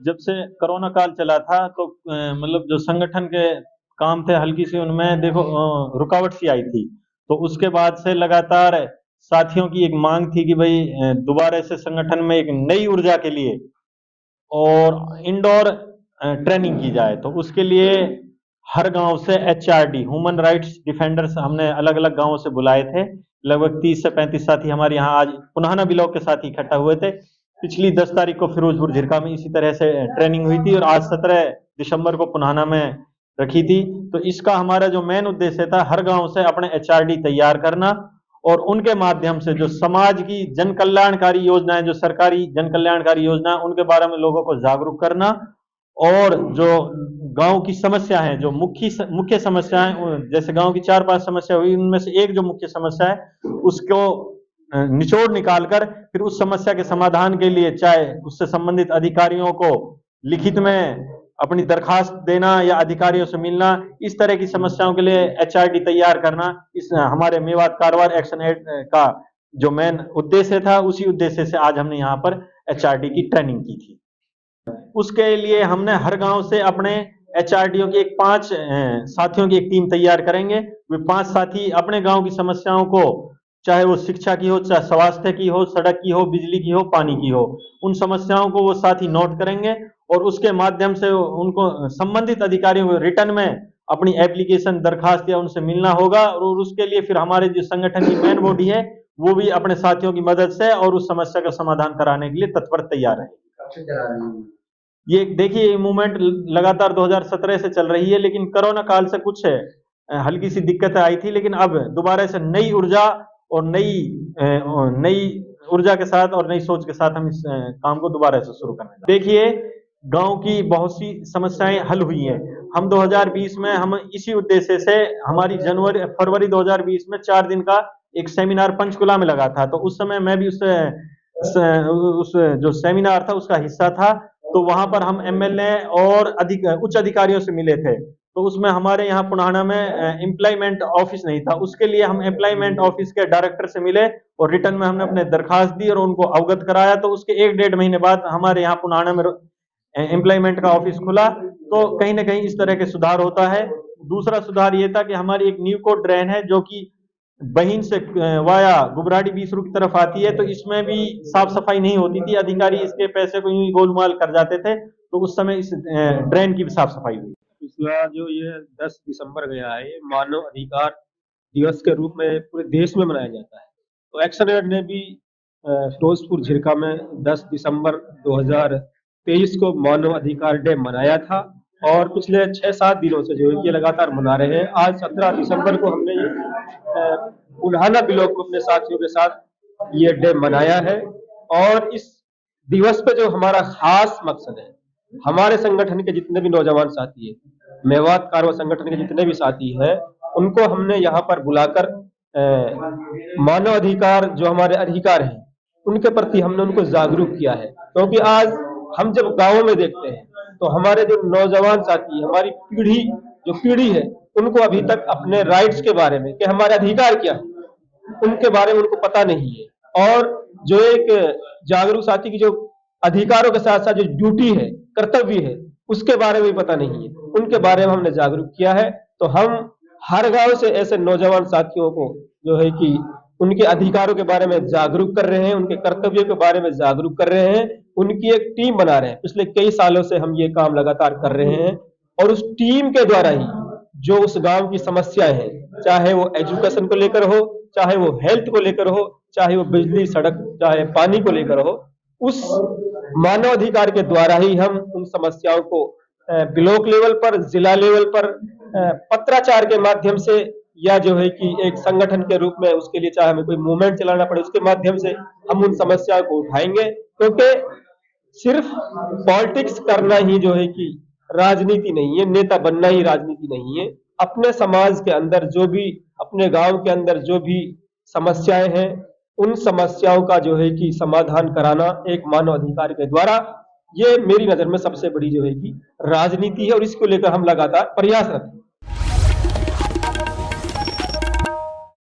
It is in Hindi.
जब से कोरोना काल चला था तो मतलब जो संगठन के काम थे हल्की सी उनमें देखो रुकावट सी आई थी। तो उसके बाद से लगातार साथियों की एक मांग थी कि भाई दोबारा से संगठन में एक नई ऊर्जा के लिए और इंडोर ट्रेनिंग की जाए। तो उसके लिए हर गांव से एचआरडी ह्यूमन राइट्स डिफेंडर्स हमने अलग अलग गांवों से बुलाए थे। लगभग 30 से 35 साथी हमारे यहाँ आज पुनाना ब्लॉक के साथ इकट्ठा हुए थे। पिछली 10 तारीख को फिरोजपुर झिरका में इसी तरह से ट्रेनिंग हुई थी और आज 17 दिसंबर को पुनाना में रखी थी। तो इसका हमारा जो मेन उद्देश्य था हर गांव से अपने एचआरडी तैयार करना और उनके माध्यम से जो समाज की जन कल्याणकारी योजनाएं, जो सरकारी जन कल्याणकारी योजना, उनके बारे में लोगों को जागरूक करना और जो गांव की समस्या है, जो मुख्य समस्याएं, जैसे गांव की 4-5 समस्या हुई, उनमें से एक जो मुख्य समस्या है उसको निचोड़ निकालकर फिर उस समस्या के समाधान के लिए चाहे उससे संबंधित अधिकारियों को लिखित में अपनी दरखास्त देना या अधिकारियों से मिलना, इस तरह की समस्याओं के लिए एचआरडी तैयार करना, इस हमारे मेवात कारवार एक्शन एड का जो मेन उद्देश्य था, उसी उद्देश्य से आज हमने यहाँ पर एचआरडी की ट्रेनिंग की थी। उसके लिए हमने हर गांव से अपने एचआरडीओ की एक 5 साथियों की एक टीम तैयार करेंगे। वे 5 साथी अपने गांव की समस्याओं को, चाहे वो शिक्षा की हो, चाहे स्वास्थ्य की हो, सड़क की हो, बिजली की हो, पानी की हो, उन समस्याओं को वो साथी नोट करेंगे और उसके माध्यम से उनको संबंधित अधिकारियों को रिटर्न में अपनी एप्लीकेशन दरखास्त या उनसे मिलना होगा और उसके लिए फिर हमारे जो संगठन की मेन बॉडी है वो भी अपने साथियों की मदद से और उस समस्या का समाधान कराने के लिए तत्पर तैयार है। ये देखिए ये मूवमेंट लगातार 2017 से चल रही है, लेकिन कोरोना काल से कुछ हल्की सी दिक्कतें आई थी, लेकिन अब दोबारा से नई ऊर्जा और नई ऊर्जा के साथ और नई सोच के साथ हम इस काम को दोबारा से शुरू करना। देखिए गांव की बहुत सी समस्याएं हल हुई हैं। हम 2020 में हम इसी उद्देश्य से हमारी फरवरी 2020 में 4 दिन का एक सेमिनार पंचकुला में लगा था। तो उस समय मैं भी उस जो सेमिनार था उसका हिस्सा था। तो वहां पर हम एमएलए और उच्च अधिकारियों से मिले थे। तो उसमें हमारे यहाँ पुनाना में एम्प्लॉयमेंट ऑफिस नहीं था, उसके लिए हम एम्प्लॉयमेंट ऑफिस के डायरेक्टर से मिले और रिटर्न में हमने अपने दरखास्त दी और उनको अवगत कराया। तो उसके 1-1.5 महीने बाद हमारे यहाँ पुनाना में एम्प्लॉयमेंट का ऑफिस खुला। तो कहीं ना कहीं इस तरह के सुधार होता है। दूसरा सुधार ये था कि हमारी एक न्यू कोट ड्रेन है जो कि बहिन से वाया गुबराड़ी बीसरू की तरफ आती है। तो इसमें भी साफ सफाई नहीं होती थी, अधिकारी इसके पैसे को यूं ही गोलमाल कर जाते थे। तो उस समय इस ड्रेन की भी साफ सफाई हुई। पिछला जो ये 10 दिसंबर गया है, ये मानव अधिकार दिवस के रूप में पूरे देश में मनाया जाता है। तो एक्शन एड ने भी फिरोजपुर झिरका में 10 दिसंबर 2023 को मानव अधिकार डे मनाया था और पिछले 6-7 दिनों से जो है ये लगातार मना रहे हैं। आज 17 दिसंबर को हमने पुनाना ब्लॉक में अपने साथियों के साथ ये डे मनाया है और इस दिवस पे जो हमारा खास मकसद है, हमारे संगठन के जितने भी नौजवान साथी हैं, मेवात कारवा संगठन के जितने भी साथी हैं, उनको हमने यहाँ पर बुलाकर मानव अधिकार जो हमारे अधिकार हैं उनके प्रति हमने उनको जागरूक किया है। क्योंकि आज हम जब गाँवों में देखते हैं तो हमारे जो नौजवान साथी, हमारी पीढ़ी है, उनको अभी तक अपने राइट्स के बारे में कि हमारे अधिकार क्या है उनके बारे में उनको पता नहीं है। और जो एक जागरूक साथी की जो अधिकारों के साथ साथ जो ड्यूटी है, कर्तव्य है, उसके बारे में पता नहीं है, उनके बारे में हमने जागरूक किया है। तो हम हर गांव से ऐसे नौजवान साथियों को जो है कि उनके अधिकारों के बारे में जागरूक कर रहे हैं, उनके कर्तव्यों के बारे में जागरूक कर रहे हैं, उनकी एक टीम बना रहे हैं। पिछले कई सालों से हम ये काम लगातार कर रहे हैं और उस टीम के द्वारा ही जो उस गांव की समस्याएं हैं, चाहे वो एजुकेशन को लेकर हो, चाहे वो हेल्थ को लेकर हो, चाहे वो बिजली, सड़क, चाहे पानी को लेकर हो, उस मानव अधिकार के द्वारा ही हम उन समस्याओं को ब्लॉक लेवल पर, जिला लेवल पर पत्राचार के माध्यम से या जो है कि एक संगठन के रूप में उसके लिए चाहे हमें कोई मूवमेंट चलाना पड़े उसके माध्यम से हम उन समस्याओं को उठाएंगे। क्योंकि सिर्फ पॉलिटिक्स करना ही जो है कि राजनीति नहीं है, नेता बनना ही राजनीति नहीं है। अपने समाज के अंदर जो भी, अपने गांव के अंदर जो भी समस्याएं हैं, उन समस्याओं का जो है कि समाधान कराना एक मानव अधिकार के द्वारा, ये मेरी नजर में सबसे बड़ी जो है कि राजनीति है और इसको लेकर हम लगातार प्रयासरत हैं।